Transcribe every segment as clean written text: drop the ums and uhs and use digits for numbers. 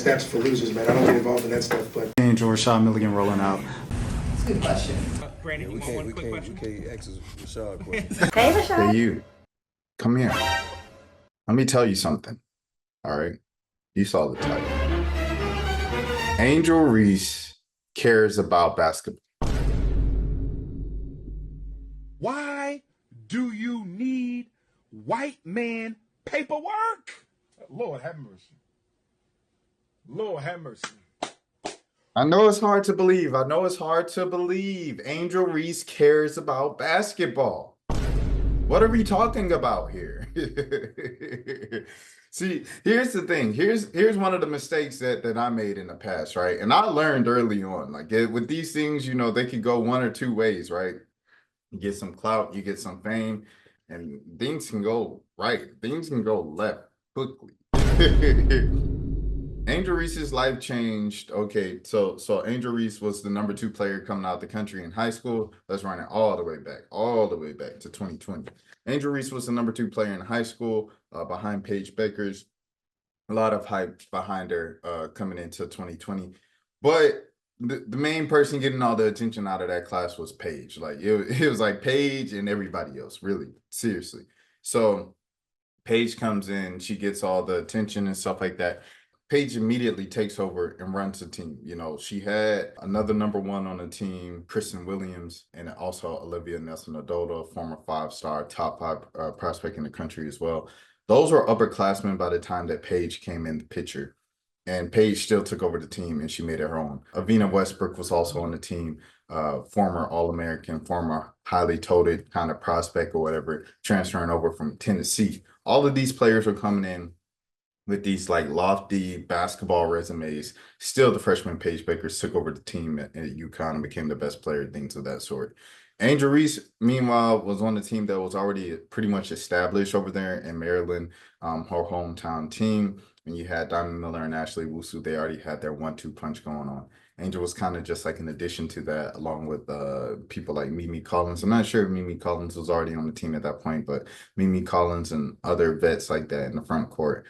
That's for losers, man. I don't get involved in that stuff. But Angel Rashad Milligan rolling out. That's a good question. Brandon, Yeah, you want one quick question? we can't ask Rashad questions. Hey, Rashad. Hey, you. Come here. Let me tell you something. All right. You saw the title. Angel Reese cares about basketball. Why do you need white man paperwork? Lord have mercy. Lord have mercy. I know it's hard to believe. I know it's hard to believe. Angel Reese cares about basketball. What are we talking about here? See, here's the thing. Here's one of the mistakes that I made in the past, right? And I learned early on, like with these things, you know, they could go one or two ways, right? You get some clout, you get some fame, and things can go right. Things can go left quickly. Angel Reese's life changed. Okay, so Angel Reese was the #2 player coming out the country in high school. Let's run it all the way back to 2020. Angel Reese was the #2 player in high school behind Paige Bueckers. A lot of hype behind her coming into 2020. But the main person getting all the attention out of that class was Paige. Like it was like Paige and everybody else, really, seriously. So Paige comes in, she gets all the attention and stuff like that. Paige immediately takes over and runs the team. You know, she had another #1 on the team, Kristen Williams, and also Olivia Nelson-Ododa, former 5-star, top 5 prospect in the country as well. Those were upperclassmen by the time that Paige came in the picture. And Paige still took over the team and she made it her own. Avina Westbrook was also on the team, former All-American, former highly touted kind of prospect or whatever, transferring over from Tennessee. All of these players were coming in with these like lofty basketball resumes. Still, the freshman Paige Bueckers took over the team at UConn and became the best player, things of that sort. Angel Reese, meanwhile, was on the team that was already pretty much established over there in Maryland, her hometown team. And you had Diamond Miller and Ashley Wusu. They already had their 1-2 punch going on. Angel was kind of just like an addition to that, along with people like Mimi Collins. I'm not sure if Mimi Collins was already on the team at that point, but Mimi Collins and other vets like that in the front court.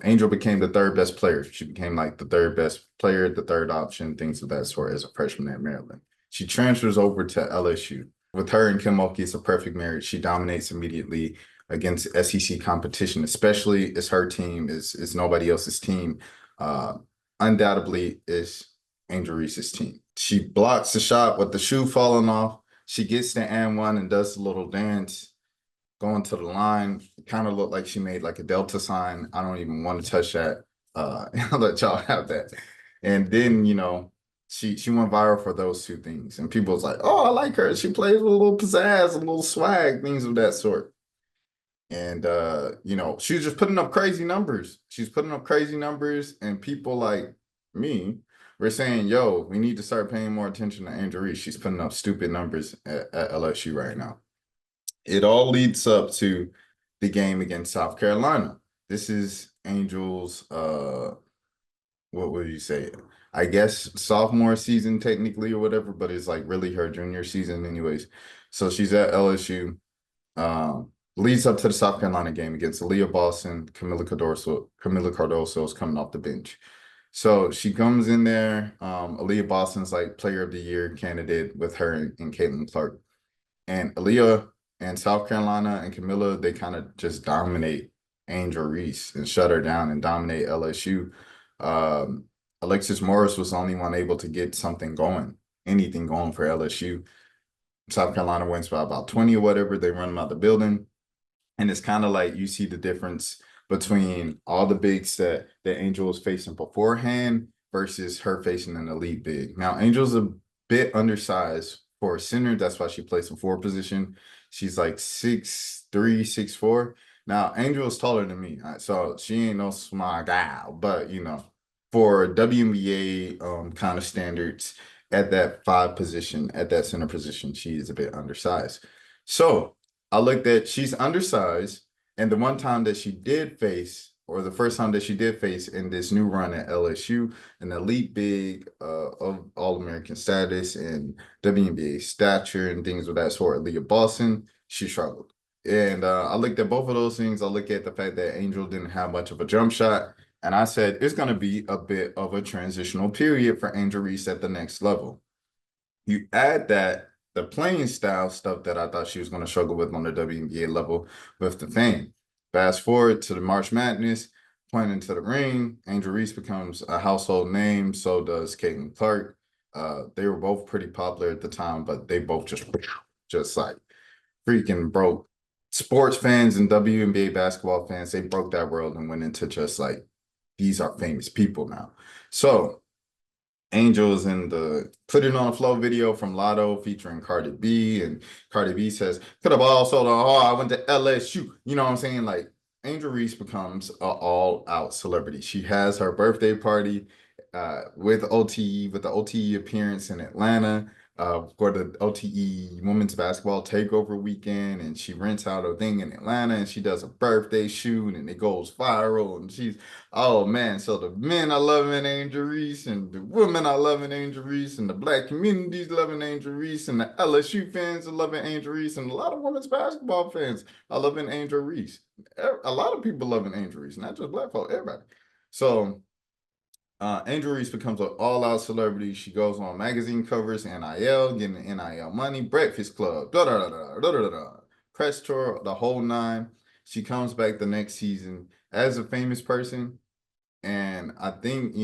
Angel became the 3rd best player. She became like the 3rd best player, the 3rd option, things of that sort as a freshman at Maryland. She transfers over to LSU. With her and Kim Mulkey, it's a perfect marriage. She dominates immediately against SEC competition, especially it's her team, is nobody else's team. Undoubtedly is Angel Reese's team. She blocks the shot with the shoe falling off. She gets the and-1 and does a little dance, going to the line. It kind of looked like she made like a Delta sign. I don't even want to touch that. I'll let y'all have that. And then, you know, she went viral for those 2 things. And people was like, oh, I like her. She plays with a little pizzazz, a little swag, things of that sort. And, you know, she was just putting up crazy numbers. She's putting up crazy numbers. And people like me were saying, yo, we need to start paying more attention to Angel Reese. She's putting up stupid numbers at LSU right now. It all leads up to the game against South Carolina. This is Angel's, what would you say? I guess sophomore season technically or whatever, but it's like really her junior season anyways. So she's at LSU. Leads up to the South Carolina game against Aaliyah Boston. Camila Cardoso is coming off the bench. So she comes in there. Aaliyah Boston's like player of the year candidate with her and Caitlin Clark. And Aaliyah and South Carolina and Camila, they kind of just dominate Angel Reese and shut her down and dominate LSU. Alexis Morris was the only one able to get something going, anything going for LSU. South Carolina wins by about 20 or whatever. They run them out the building. And it's kind of like you see the difference between all the bigs that Angel was facing beforehand versus her facing an elite big. Now, Angel's a bit undersized for a center. That's why she plays the 4 position. She's like 6'3", 6'4". Now, Angel is taller than me, so she ain't no small gal. But, you know, for WNBA kind of standards, at that 5 position, at that center position, she is a bit undersized. So I looked at, she's undersized, and the one time that she did face, or the first time that she did face in this new run at LSU, an elite big of All-American status and WNBA stature and things of that sort, Leah Boston, she struggled. And I looked at both of those things. I looked at the fact that Angel didn't have much of a jump shot. And I said, it's going to be a bit of a transitional period for Angel Reese at the next level. You add that the playing style stuff that I thought she was going to struggle with on the WNBA level with the Fame. Fast forward to the March Madness, pointing to the ring, Angel Reese becomes a household name. So does Caitlin Clark. They were both pretty popular at the time, but they both just like freaking broke sports fans and WNBA basketball fans. They broke that world and went into just like, these are famous people now. So Angels in the Put It on the Flow video from Lotto featuring Cardi B, and Cardi B says, could have also I went to LSU. You know what I'm saying? Like, Angel Reese becomes an all-out celebrity. She has her birthday party with OTE, with the OTE appearance in Atlanta for the OTE Women's Basketball Takeover weekend, and she rents out a thing in Atlanta, and she does a birthday shoot, and it goes viral, and she's, oh man, so the men are loving Angel Reese, and the women are loving Angel Reese, and the Black community's loving Angel Reese, and the LSU fans are loving Angel Reese, and a lot of women's basketball fans are loving Angel Reese. A lot of people loving Angel Reese, not just Black folk, everybody. So Angel Reese becomes an all-out celebrity. She goes on magazine covers, NIL, getting the NIL money, Breakfast Club, press tour, the whole nine. She comes back the next season as a famous person. And I think,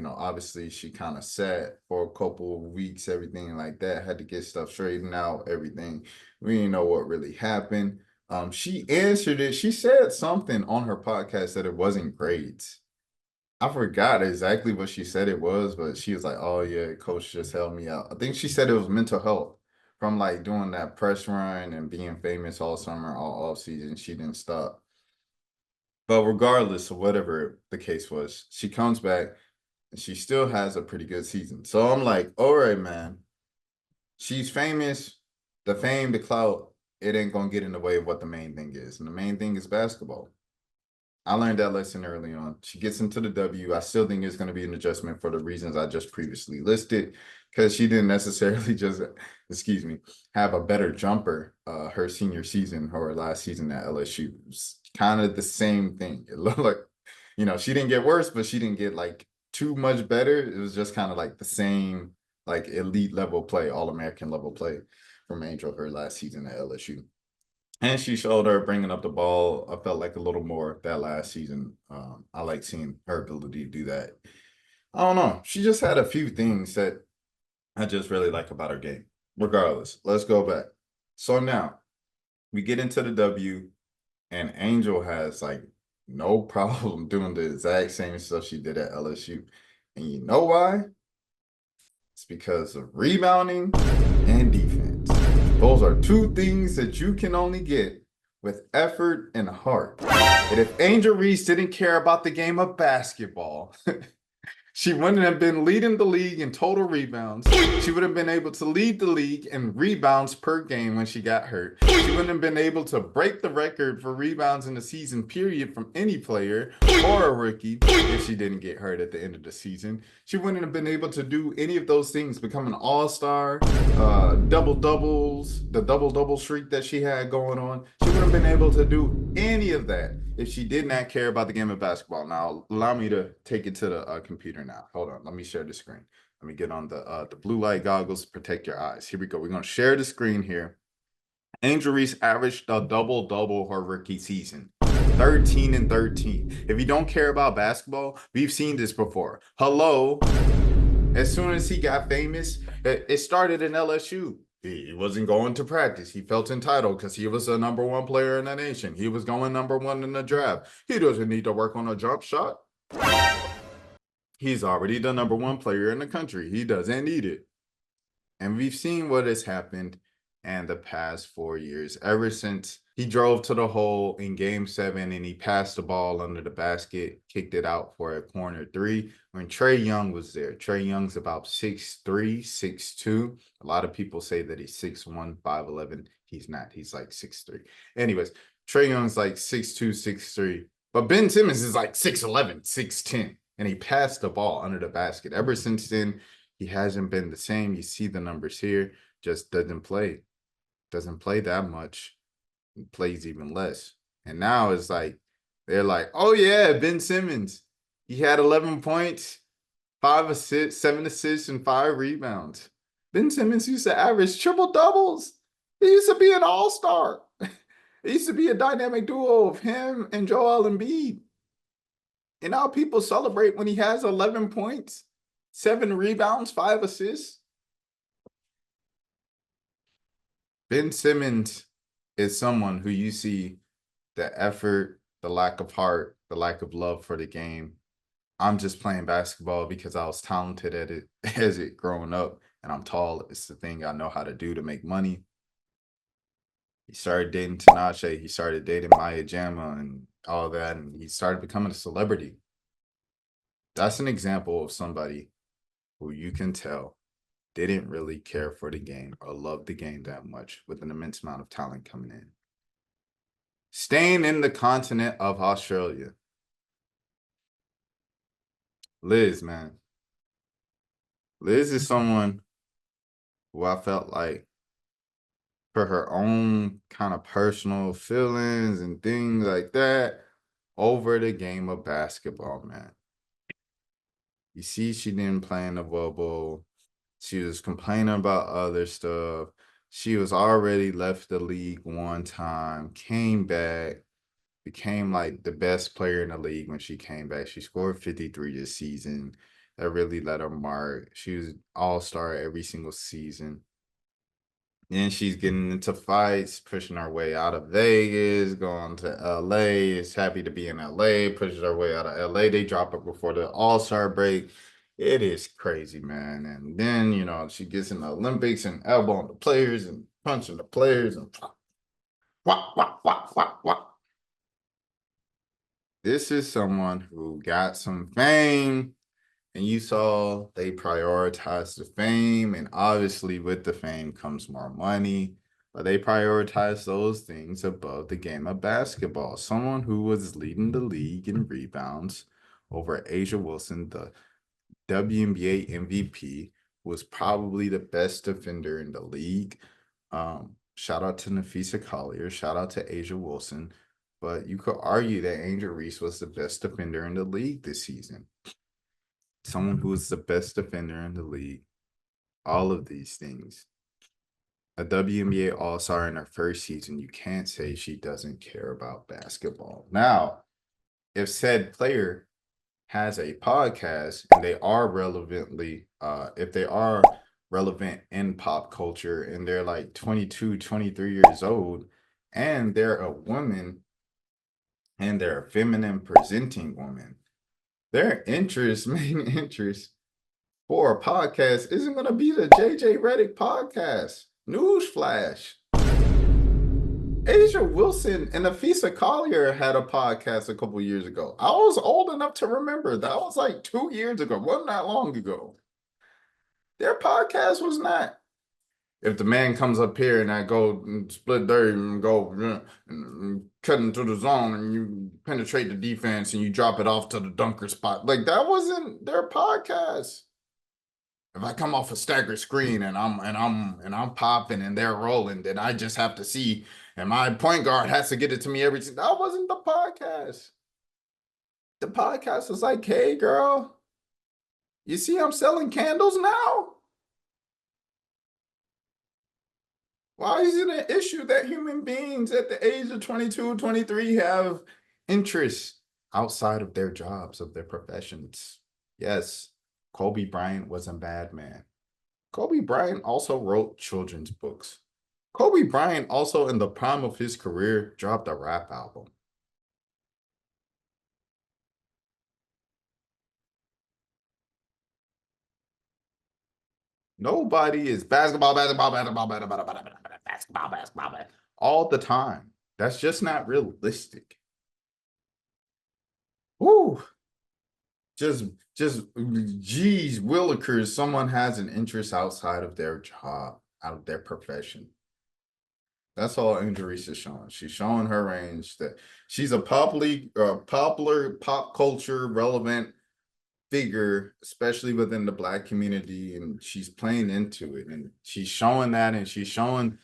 obviously she kind of sat for a couple of weeks, everything like that, had to get stuff straightened out, everything. We didn't know what really happened. She answered it. She said something on her podcast that it wasn't grades. I forgot exactly what she said it was, but she was like, oh yeah, coach just helped me out. I think she said it was mental health from like doing that press run and being famous all summer, all off season. She didn't stop. But regardless of whatever the case was, she comes back and she still has a pretty good season. So I'm like, all right, man, she's famous. The fame, the clout, it ain't gonna get in the way of what the main thing is. And the main thing is basketball. I learned that lesson early on. She gets into the W. I still think it's going to be an adjustment for the reasons I just previously listed, because she didn't necessarily just, have a better jumper her senior season or her last season at LSU. It's kind of the same thing. It looked like, she didn't get worse, but she didn't get like too much better. It was just kind of like the same, like elite level play, All-American level play from Angel her last season at LSU. And she showed her bringing up the ball. I felt like a little more that last season. I like seeing her ability to do that. I don't know. She just had a few things that I just really like about her game. Regardless, let's go back. So now we get into the W, and Angel has like no problem doing the exact same stuff she did at LSU. And you know why? It's because of rebounding and defense. Those are two things that you can only get with effort and heart. And if Angel Reese didn't care about the game of basketball, she wouldn't have been leading the league in total rebounds. She would have been able to lead the league in rebounds per game when she got hurt. She wouldn't have been able to break the record for rebounds in the season period from any player or a rookie if she didn't get hurt at the end of the season. She wouldn't have been able to do any of those things, become an all-star, double-doubles, the double-double streak that she had going on. She wouldn't have been able to do any of that if she did not care about the game of basketball. Now, allow me to take it to the computer now. Hold on. Let me share the screen. Let me get on the blue light goggles to protect your eyes. Here we go. We're going to share the screen here. Angel Reese averaged a double-double her rookie season. 13 and 13. If you don't care about basketball, we've seen this before. Hello. As soon as he got famous, it started in LSU. He wasn't going to practice. He felt entitled because he was the number one player in the nation. He was going number one in the draft. He doesn't need to work on a jump shot. He's already the number one player in the country. He doesn't need it. And we've seen what has happened in the past 4 years. Ever since he drove to the hole in Game 7 and he passed the ball under the basket, kicked it out for a corner three when Trae Young was there. Trae Young's about 6'3", 6'2". A lot of people say that he's 6'1", 5'11". He's not. He's like 6'3". Anyways, Trae Young's like 6'2", 6'3". But Ben Simmons is like 6'11", 6'10". And he passed the ball under the basket. Ever since then, he hasn't been the same. You see the numbers here. Just doesn't play. Doesn't play that much. Plays even less. And now it's like, they're like, oh yeah, Ben Simmons. He had 11 points, 5 assists, 7 assists, and 5 rebounds. Ben Simmons used to average triple doubles. He used to be an all-star. It used to be a dynamic duo of him and Joel Embiid. And now people celebrate when he has 11 points, 7 rebounds, 5 assists. Ben Simmons is someone who you see the effort, the lack of heart, the lack of love for the game. I'm just playing basketball because I was talented at it as it growing up, and I'm tall. It's the thing I know how to do to make money. He started dating Tinashe. He started dating Maya Jama and all that, and he started becoming a celebrity. That's an example of somebody who you can tell didn't really care for the game or love the game that much with an immense amount of talent coming in. Staying in the continent of Australia. Liz, man. Liz is someone who I felt like for her own kind of personal feelings and things like that over the game of basketball, man. You see, she didn't play in the bubble. She was complaining about other stuff. She was already left the league one time, came back, became like the best player in the league when she came back. She scored 53 this season. That really let her mark. She was all-star every single season. Then she's getting into fights, pushing her way out of Vegas, going to LA. Is happy to be in LA, pushes her way out of LA. They drop her before the All-Star break. It is crazy, man. And then, she gets in the Olympics and elbowing the players and punching the players and wah, wah, wah, wah, wah. This is someone who got some fame, and you saw they prioritized the fame, and obviously with the fame comes more money, but they prioritized those things above the game of basketball. Someone who was leading the league in rebounds over Asia Wilson, the WNBA MVP, was probably the best defender in the league. Shout out to Nafisa Collier, shout out to Asia Wilson, but you could argue that Angel Reese was the best defender in the league this season. Someone who is the best defender in the league, all of these things. A WNBA All-Star in her first season, you can't say she doesn't care about basketball. Now, if said player has a podcast and they are if they are relevant in pop culture and they're like 22, 23 years old, and they're a woman and they're a feminine presenting woman, their main interest for a podcast isn't going to be the JJ Redick podcast. Newsflash. Asia Wilson and Nafisa Collier had a podcast a couple years ago. I was old enough to remember. That was like 2 years ago. Wasn't that long ago. Their podcast was not. If the man comes up here and I go and split dirt and go and cut into the zone and you penetrate the defense and you drop it off to the dunker spot, like that wasn't their podcast. If I come off a staggered screen and I'm popping and they're rolling, then I just have to see, and my point guard has to get it to me every time. That wasn't the podcast. The podcast was like, hey girl, you see I'm selling candles now? Why is it an issue that human beings at the age of 22, 23 have interests outside of their jobs, of their professions? Yes, Kobe Bryant was a bad man. Kobe Bryant also wrote children's books. Kobe Bryant also, in the prime of his career, dropped a rap album. Nobody is basketball all the time. That's just not realistic. Woo. Just geez, Willikers, someone has an interest outside of their job, out of their profession. That's all Angel Reese is showing. She's showing her range that she's a popular pop culture relevant figure, especially within the Black community, and she's playing into it, and she's showing that, and she's showing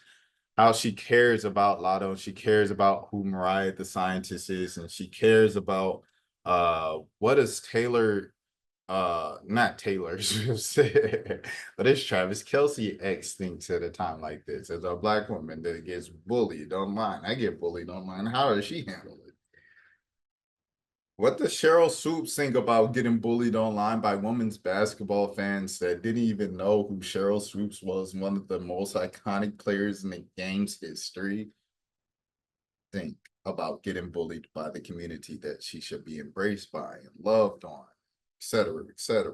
how she cares about Lotto, she cares about who Mariah the Scientist is, and she cares about What is Taylor? Not Taylor Swift, but it's Travis Kelsey X thinks at a time like this. As a black woman that gets bullied online, I get bullied online. How does she handle it? What does Cheryl Swoops think about getting bullied online by women's basketball fans that didn't even know who Cheryl Swoops was, one of the most iconic players in the game's history? Think about getting bullied by the community that she should be embraced by and loved on, etc., etc.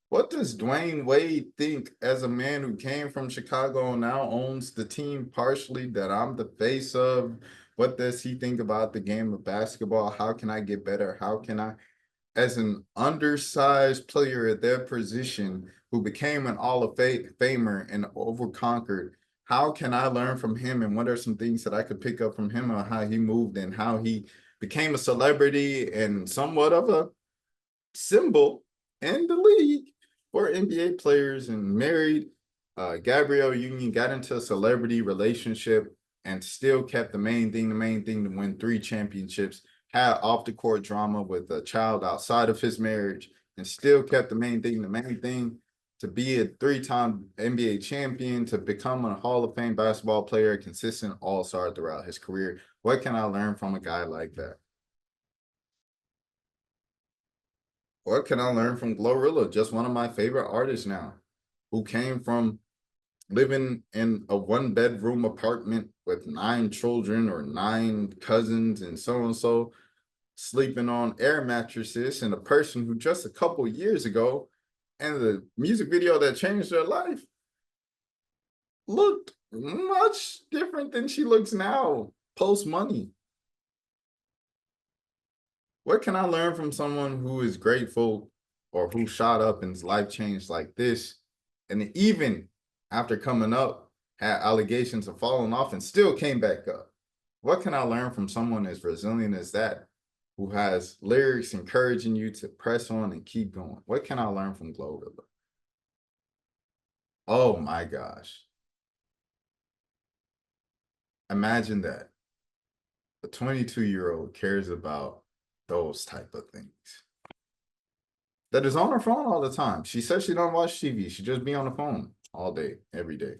What does Dwayne Wade think as a man who came from Chicago and now owns the team partially that I'm the face of? What does he think about the game of basketball? How can I get better? How can I, as an undersized player at their position who became an All of Famer and overconquered, how can I learn from him? And what are some things that I could pick up from him on how he moved and how he became a celebrity and somewhat of a symbol in the league for NBA players and married Gabrielle Union, got into a celebrity relationship and still kept the main thing to win 3 championships, had off the court drama with a child outside of his marriage, and still kept the main thing to be a 3-time NBA champion, to become a Hall of Fame basketball player, a consistent all-star throughout his career. What can I learn from a guy like that? What can I learn from Glorilla, just one of my favorite artists now, who came from living in a 1-bedroom apartment with 9 children or 9 cousins and so, sleeping on air mattresses, and a person who just a couple years ago, and the music video that changed her life, looked much different than she looks now, post money. What can I learn from someone who is grateful or who shot up and his life changed like this? And even after coming up, had allegations of falling off and still came back up. What can I learn from someone as resilient as that, who has lyrics encouraging you to press on and keep going? What can I learn from Glorilla? Oh my gosh. Imagine that. A 22-year-old cares about those type of things. That is on her phone all the time. She says she don't watch TV. She just be on the phone all day, every day.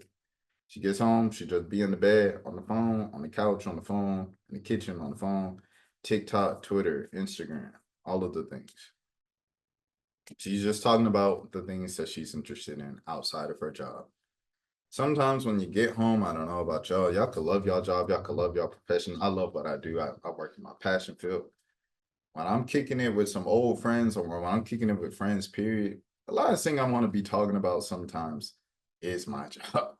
She gets home, she just be in the bed, on the phone, on the couch, on the phone, in the kitchen, on the phone, TikTok, Twitter, Instagram, all of the things. She's just talking about the things that she's interested in outside of her job. Sometimes when you get home, I don't know about y'all, y'all could love y'all job, y'all could love y'all profession. I love what I do. I work in my passion field. When I'm kicking it with some old friends, or when I'm kicking it with friends, period, the last thing I want to be talking about sometimes is my job.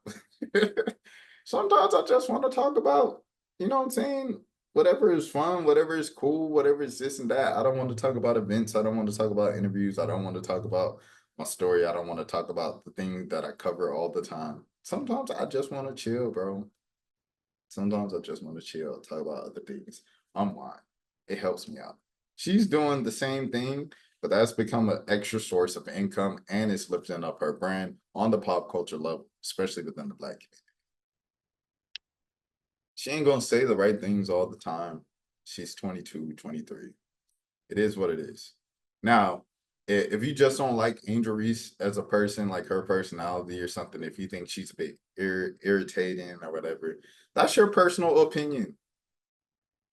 Sometimes I just want to talk about, you know what I'm saying? Whatever is fun, whatever is cool, whatever is this and that. I don't want to talk about events. I don't want to talk about interviews. I don't want to talk about my story. I don't want to talk about the thing that I cover all the time. Sometimes I just want to chill, bro. Sometimes I just want to chill, talk about other things, unwind. It helps me out. She's doing the same thing, but that's become an extra source of income, and it's lifting up her brand on the pop culture level, especially within the Black community. She ain't gonna say the right things all the time. She's 22, 23. It is what it is. Now, if you just don't like Angel Reese as a person, like her personality or something, if you think she's a bit irritating or whatever, that's your personal opinion.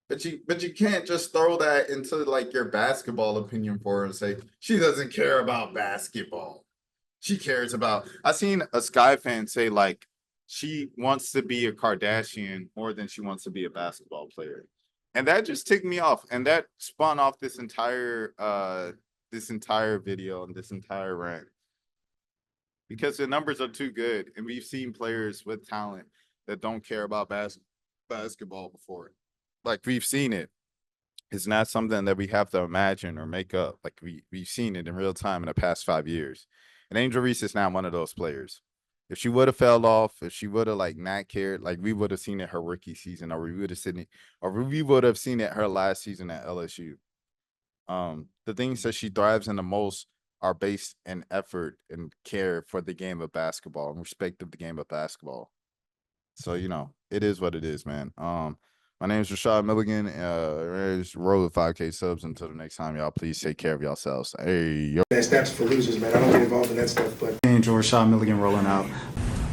But you can't just throw that into like your basketball opinion for her and say she doesn't care about basketball. She cares about. I seen a Sky fan say like she wants to be a Kardashian more than she wants to be a basketball player. And that just ticked me off. And that spun off this entire video and this entire rant. Because the numbers are too good. And we've seen players with talent that don't care about basketball before. Like we've seen it. It's not something that we have to imagine or make up. Like we've seen it in real time in the past 5 years. And Angel Reese is now one of those players. If she would have fell off, if she would have like not cared, like we would have seen it her rookie season, or we would have seen it, or we would have seen it her last season at LSU. The things that she thrives in the most are based in effort and care for the game of basketball and respect of the game of basketball. So, you know, it is what it is, man. My name is Rashad Milligan. Just roll with 5K subs. Until the next time, y'all, please take care of yourselves. Hey, yo. That's for losers, man. I don't get involved in that stuff, but. Angel Rashad Milligan rolling out.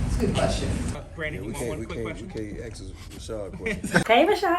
That's a good question. We can't ask Rashad a question. Hey, Rashad.